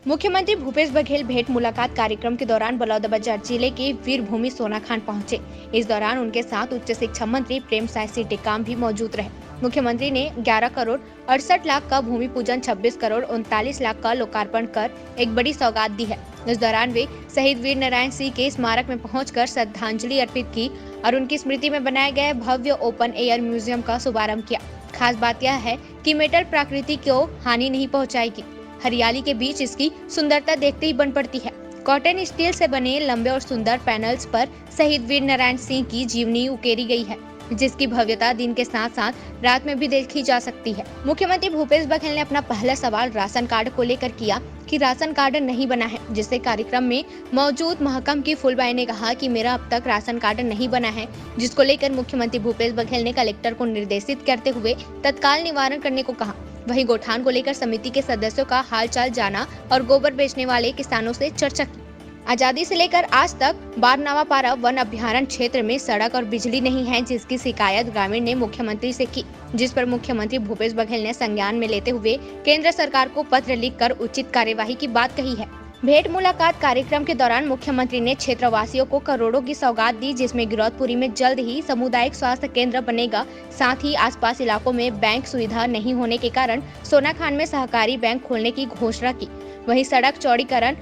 मुख्यमंत्री भूपेश बघेल भेंट मुलाकात कार्यक्रम के दौरान बलौदाबाजार जिले के वीरभूमि सोनाखान पहुंचे। इस दौरान उनके साथ उच्च शिक्षा मंत्री प्रेमसाय सिंह टेकाम भी मौजूद रहे। मुख्यमंत्री ने 11 करोड़ 68 लाख का भूमि पूजन, 26 करोड़ 39 लाख का लोकार्पण कर एक बड़ी सौगात दी है। इस दौरान वे शहीद वीर नारायण सिंह के स्मारक में पहुंचकर श्रद्धांजलि अर्पित की और उनकी स्मृति में बनाए गए भव्य ओपन एयर म्यूजियम का शुभारंभ किया। खास बात यह है कि मेटल प्रकृति को हानि नहीं पहुंचाएगी। हरियाली के बीच इसकी सुंदरता देखते ही बन पड़ती है। कॉटन स्टील से बने लंबे और सुंदर पैनल्स पर शहीद वीर नारायण सिंह की जीवनी उकेरी गई है, जिसकी भव्यता दिन के साथ साथ रात में भी देखी जा सकती है। मुख्यमंत्री भूपेश बघेल ने अपना पहला सवाल राशन कार्ड को लेकर किया कि राशन कार्ड नहीं बना है, जिससे कार्यक्रम में मौजूद महकम की फुलबाई ने कहा कि मेरा अब तक राशन कार्ड नहीं बना है, जिसको लेकर मुख्यमंत्री भूपेश बघेल ने कलेक्टर को निर्देशित करते हुए तत्काल निवारण करने को कहा। वहीं गोठान को लेकर समिति के सदस्यों का हालचाल जाना और गोबर बेचने वाले किसानों से चर्चा की। आजादी से लेकर आज तक बारनावापारा वन अभ्यारण्य क्षेत्र में सड़क और बिजली नहीं है, जिसकी शिकायत ग्रामीण ने मुख्यमंत्री से की, जिस पर मुख्यमंत्री भूपेश बघेल ने संज्ञान में लेते हुए केंद्र सरकार को पत्र लिखकर उचित कार्यवाही की बात कही है। भेंट मुलाकात कार्यक्रम के दौरान मुख्यमंत्री ने क्षेत्रवासियों को करोड़ों की सौगात दी, जिसमें गिरौदपुरी में जल्द ही सामुदायिक स्वास्थ्य केंद्र बनेगा। साथ ही आसपास इलाकों में बैंक सुविधा नहीं होने के कारण सोनाखान में सहकारी बैंक खोलने की घोषणा की। वहीं सड़क चौड़ीकरण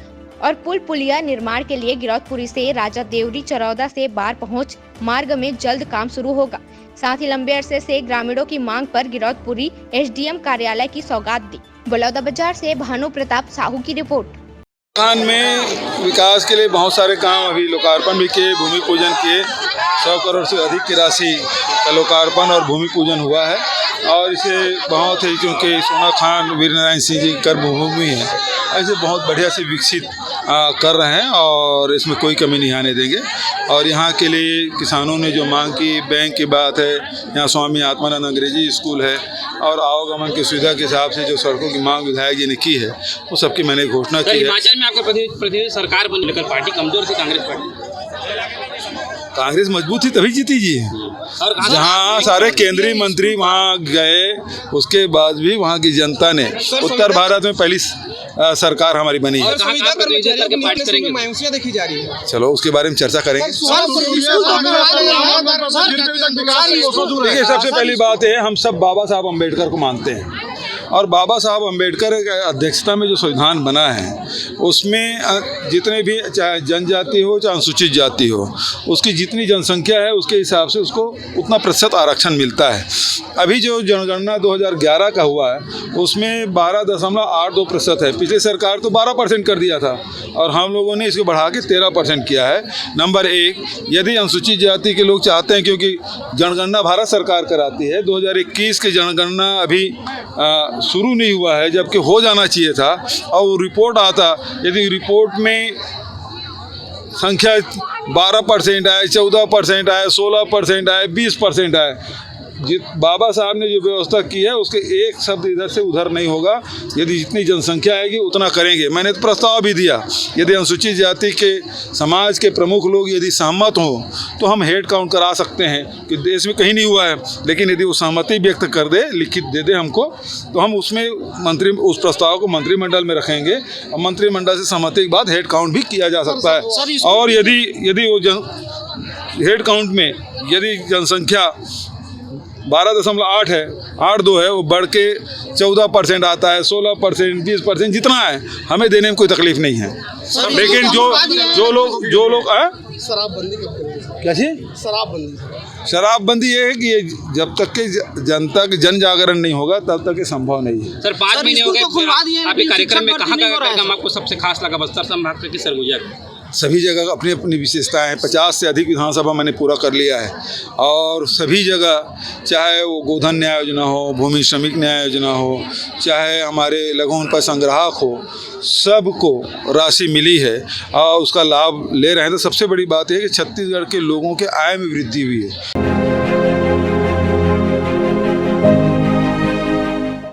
और पुल पुलिया निर्माण के लिए गिरौदपुरी से राजा देवरी चरौदा से बार पहुंच मार्ग में जल्द काम शुरू होगा। साथ ही लंबे अरसे से ग्रामीणों की मांग पर गिरौदपुरी एसडीएम कार्यालय की सौगात दी। बलौदाबाजार से भानु प्रताप साहू की रिपोर्ट। खान में विकास के लिए बहुत सारे काम अभी लोकार्पण भी किए, भूमि पूजन किए। 100 करोड़ से अधिक की राशि का लोकार्पण और भूमि पूजन हुआ है और इसे बहुत ही, क्योंकि सोनाखान वीर नारायण सिंह जी कर्मभूमि है, ऐसे बहुत बढ़िया से विकसित कर रहे हैं और इसमें कोई कमी नहीं आने देंगे। और यहाँ के लिए किसानों ने जो मांग की, बैंक की बात है, यहाँ स्वामी आत्मानंद अंग्रेजी स्कूल है और आवागमन की सुविधा के हिसाब से जो सड़कों की मांग विधायक जी ने की है, वो सबकी मैंने घोषणा की है। हिमाचल में आपका प्रतिनिधि सरकार बनी, लेकिन पार्टी कमजोर थी, कांग्रेस पार्टी। कांग्रेस मजबूत थी तभी जीती जी। जहाँ सारे केंद्रीय मंत्री वहाँ गए, उसके बाद भी वहाँ की जनता ने, उत्तर भारत में पहली सरकार हमारी बनी है। देखी जा रही है। चलो उसके बारे में चर्चा करेंगे। देखिए, सबसे पहली बात है, हम सब बाबा साहब अम्बेडकर को मानते हैं और बाबा साहब अम्बेडकर की अध्यक्षता में जो संविधान बना है उसमें जितने भी, चाहे जनजाति हो चाहे अनुसूचित जाति हो, उसकी जितनी जनसंख्या है उसके हिसाब से उसको उतना प्रतिशत आरक्षण मिलता है। अभी जो जनगणना 2011 का हुआ है उसमें 12.82% है। पिछली सरकार तो 12% कर दिया था और हम लोगों ने इसको बढ़ा के 13% किया है। नंबर एक, यदि अनुसूचित जाति के लोग चाहते हैं, क्योंकि जनगणना भारत सरकार कराती है, 2021 की जनगणना अभी शुरू नहीं हुआ है, जबकि हो जाना चाहिए था। और रिपोर्ट आता, यदि रिपोर्ट में संख्या 12% आए, 14% आए, 16% आए, 20% आए, बाबा साहब ने जो व्यवस्था की है उसके एक शब्द इधर से उधर नहीं होगा। यदि जितनी जनसंख्या आएगी उतना करेंगे। मैंने तो प्रस्ताव भी दिया, यदि अनुसूचित जाति के समाज के प्रमुख लोग यदि सहमत हो तो हम हेड काउंट करा सकते हैं, कि देश में कहीं नहीं हुआ है, लेकिन यदि वो सहमति व्यक्त कर दे, लिखित दे दे हमको, तो हम उसमें उस प्रस्ताव को मंत्रिमंडल में रखेंगे और मंत्रिमंडल से सहमति के बाद हेड काउंट भी किया जा सकता है। और यदि वो हेड काउंट में यदि जनसंख्या 12.8 है, 8.2 है, वो बढ़ के 14% आता है, 16%, 20%, जितना है हमें देने में कोई तकलीफ नहीं है। लेकिन जो लोग कैसी शराबबंदी ये है कि ये जब तक के जनता के जन जागरण नहीं होगा तब तक ये संभव नहीं है। सर 5 महीने हो गए आपके कार्यक्रम में, कहाँ का कार्यक्रम आपको सबसे खास लगा? बस्तर संभाग के सरगुजा सभी जगह अपनी अपनी विशेषताएं हैं। 50 से अधिक विधानसभा मैंने पूरा कर लिया है और सभी जगह, चाहे वो गोधन न्याय योजना हो, भूमि श्रमिक न्याय योजना हो, चाहे हमारे लघु वनोपज संग्राहक हो, सबको राशि मिली है और उसका लाभ ले रहे हैं। तो सबसे बड़ी बात है कि छत्तीसगढ़ के लोगों के आय में वृद्धि हुई है।